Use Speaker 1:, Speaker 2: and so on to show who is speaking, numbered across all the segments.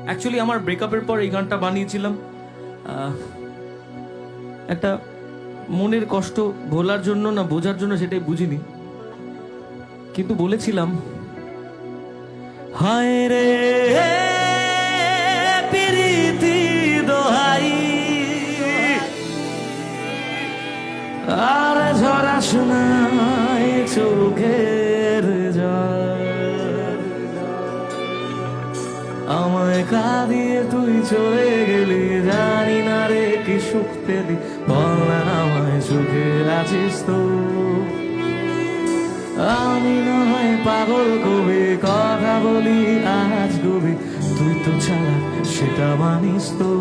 Speaker 1: Actually আমার ব্রেকআপের পর এই গানটা বানিয়েছিলাম একটা মনের কষ্ট ভোলার জন্য না বোঝার জন্য, সেটাই বুঝিনি, কিন্তু বলেছিলাম হায় রে প্রীতি দোহাই আর ঝরা শোনায় চোখের জল, আমায় কাঁদিয়ে তুই চলে গেলি, জানি না রে কি সুখ পেলি, বল না আমায় সুখে আছিস তো। আমি নয় পাগল কবি, কথা বলি আজ কবি, তুই তো ছাড়া সেটা মানিস তো।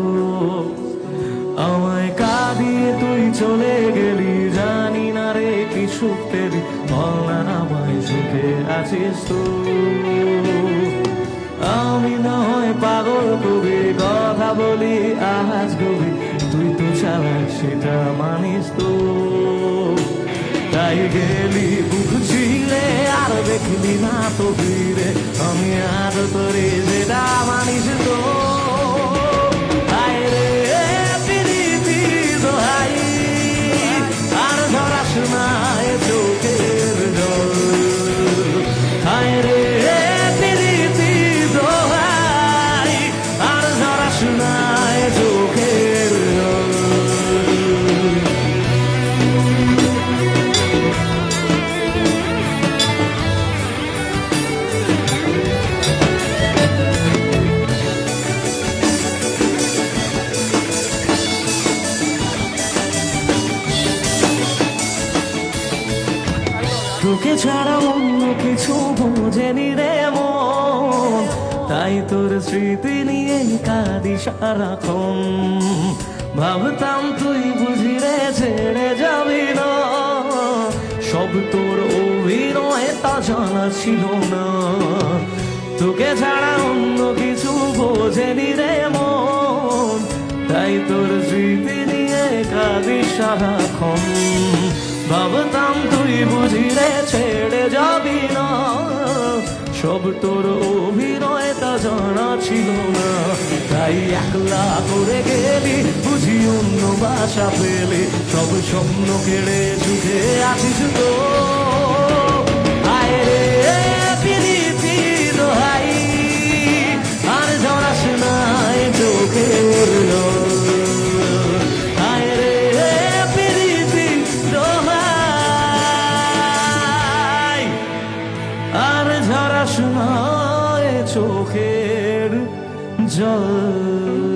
Speaker 1: আমায় কাঁদিয়ে তুই চলে গেলি, জানি না রে কি সুখ পেলি, বল না আমায় সুখে আছিস তো। আমি নয় পাগল কবি, কথা বলি আজ কবি, তুই তো ছাড়া সেটা মানিস তো। তাই গেলি বুক ছিঁড়ে আর দেখলি না তো ফিরে, আমি আর তোরে যেটা মানিস তো। হায় রে প্রীতি দোহাই আর ধরা শোনায় চোখের জল, হায় রে প্রীতি দোহাই আর ধরা শোনায় চোখের জল। তোকে ছাড়া অন্য কিছু বোঝেনি রে মন, তাই তোর স্মৃতি নিয়ে কাঁদি সারাক্ষণ। ভাবতাম তুই বুঝি রে ছেড়ে যাবি না, সব তোর অভিনয় তা জানা ছিল না। তোকে ছাড়া অন্য কিছু বোঝেনি রে মন, তাই তোর স্মৃতি নিয়ে কাঁদি সারাক্ষণ। ভাবতাম তুই বুঝি রে ছেড়ে যাবি না, সব তোর অভিনয় তা জানা ছিল না। তাই একলা করে গেলি বুঝি অন্য বাসা পেলে, সব স্বপ্ন কেড়ে সুখে আছিস তো। হায় রে প্রীতি দোহাই আর ঝরা শোনায় চোখের জল, হায় রে প্রীতি দোহাই আর ঝরা শোনায় চোখের জল।